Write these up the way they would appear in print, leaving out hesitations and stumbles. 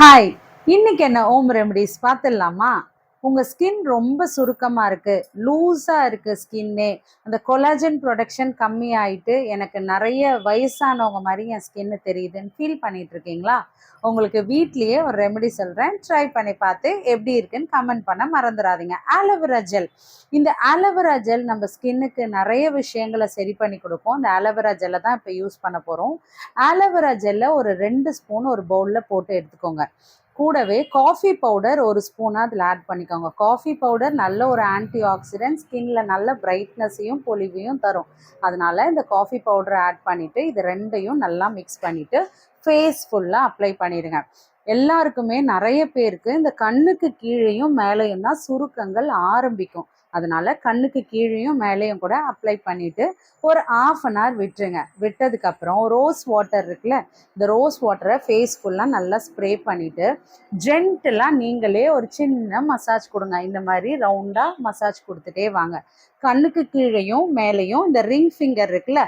Hi, இன்னைக்கு என்ன home remedies பார்த்துடலாமா? உங்கள் ஸ்கின் ரொம்ப சுருக்கமாக இருக்குது, லூஸாக இருக்குது ஸ்கின்னே, அந்த கொலாஜன் ப்ரொடக்ஷன் கம்மி ஆகிட்டு எனக்கு நிறைய வயசானவங்க மாதிரி என் ஸ்கின்னு தெரியுதுன்னு ஃபீல் பண்ணிட்டு இருக்கீங்களா? உங்களுக்கு வீட்லேயே ஒரு ரெமெடி சொல்கிறேன், ட்ரை பண்ணி பார்த்து எப்படி இருக்குன்னு கமெண்ட் பண்ண மறந்துடாதீங்க. Aloe vera gel. இந்த ஆலோவேரா ஜெல் நம்ம ஸ்கின்னுக்கு நிறைய விஷயங்களை சரி பண்ணி கொடுக்கும். இந்த ஆலோவேரா ஜெல்லை தான் இப்போ யூஸ் பண்ண போகிறோம். ஆலோவேரா ஜெல்லை ஒரு 2 ஸ்பூன் ஒரு பவுலில் போட்டு எடுத்துக்கோங்க. கூடவே காஃபி பவுடர் ஒரு ஸ்பூனாக அதில் ஆட் பண்ணிக்கோங்க. காஃபி பவுடர் நல்ல ஒரு ஆன்டி ஆக்சிடென்ட், ஸ்கின்ல நல்ல பிரைட்னஸையும் பொலிவையும் தரும். அதனால இந்த காஃபி பவுடரை ஆட் பண்ணிவிட்டு இது ரெண்டையும் நல்லா மிக்ஸ் பண்ணிவிட்டு ஃபேஸ் ஃபுல்லாக அப்ளை பண்ணிடுங்க. எல்லாருக்குமே நிறைய பேருக்கு இந்த கண்ணுக்கு கீழேயும் மேலேயும் தான் சுருக்கங்கள் ஆரம்பிக்கும். அதனால கண்ணுக்கு கீழேயும் மேலேயும் கூட அப்ளை பண்ணிவிட்டு ஒரு 1/2 hour விட்டுருங்க. விட்டதுக்கப்புறம் ரோஸ் வாட்டர் இருக்குல்ல, இந்த ரோஸ் வாட்டரை ஃபேஸ் ஃபுல்லாக நல்லா ஸ்ப்ரே பண்ணிவிட்டு ஜென்டலாக நீங்களே ஒரு சின்ன மசாஜ் கொடுங்க. இந்த மாதிரி ரவுண்டாக மசாஜ் கொடுத்துட்டே வாங்க. கண்ணுக்கு கீழேயும் மேலேயும் இந்த ரிங் ஃபிங்கர் இருக்குல்ல,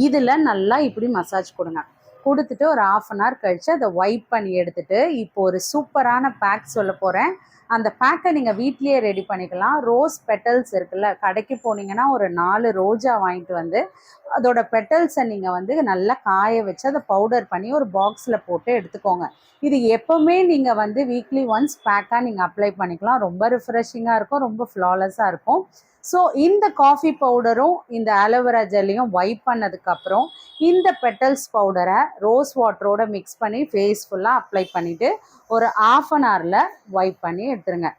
இதில் நல்லா இப்படி மசாஜ் கொடுங்க. கொடுத்துட்டு ஒரு 1/2 hour கழித்து அதை வைப் பண்ணி எடுத்துட்டு இப்போ ஒரு சூப்பரான பேக் சொல்ல போகிறேன். அந்த பேக்கை நீங்கள் வீட்லேயே ரெடி பண்ணிக்கலாம். ரோஸ் பெட்டல்ஸ் இருக்குல்ல, கடைக்கு போனீங்கன்னா ஒரு 4 ரோஜா வாங்கிட்டு வந்து அதோட பெட்டல்ஸை நீங்கள் வந்து நல்லா காய வச்சு அதை பவுடர் பண்ணி ஒரு பாக்ஸில் போட்டு எடுத்துக்கோங்க. இது எப்போவுமே நீங்கள் வந்து வீக்லி ஒன்ஸ் பேக்காக நீங்கள் அப்ளை பண்ணிக்கலாம். ரொம்ப ரிஃப்ரெஷிங்காக இருக்கும், ரொம்ப ஃப்ளாலெஸ்ஸாக இருக்கும். ஸோ இந்த காஃபி பவுடரும் இந்த ஆலோவேரா ஜெல்லையும் வைப் பண்ணதுக்கப்புறம் இந்த பெட்டல்ஸ் பவுடரை ரோஸ் வாட்டரோட மிக்ஸ் பண்ணி ஃபேஸ் ஃபுல்லாக அப்ளை பண்ணிவிட்டு ஒரு 1/2 hour வைப் பண்ணி எடுத்துருங்க.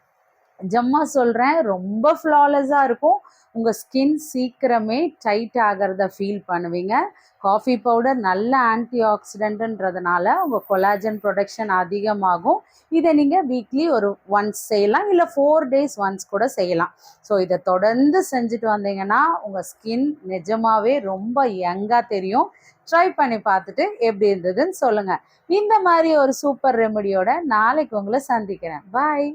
ஜம்மா சொல்கிறேன், ரொம்ப ஃப்ளாலெஸ்ஸாக இருக்கும். உங்கள் ஸ்கின் சீக்கிரமே டைட் ஆகிறத ஃபீல் பண்ணுவீங்க. காஃபி பவுடர் நல்ல ஆன்டி ஆக்சிடென்ட்ன்றதுனால உங்கள் கொலாஜன் ப்ரொடக்ஷன் அதிகமாகும். இதை நீங்கள் வீக்லி ஒரு ஒன்ஸ் செய்யலாம், இல்லை 4 days ஒன்ஸ் கூட செய்யலாம். ஸோ இதை தொடர்ந்து செஞ்சுட்டு வந்தீங்கன்னா உங்கள் ஸ்கின் நிஜமாகவே ரொம்ப யங்காக தெரியும். ட்ரை பண்ணி பார்த்துட்டு எப்படி இருந்ததுன்னு சொல்லுங்கள். இந்த மாதிரி ஒரு சூப்பர் ரெமெடியோட நாளைக்கு உங்களை சந்திக்கிறேன். பாய்.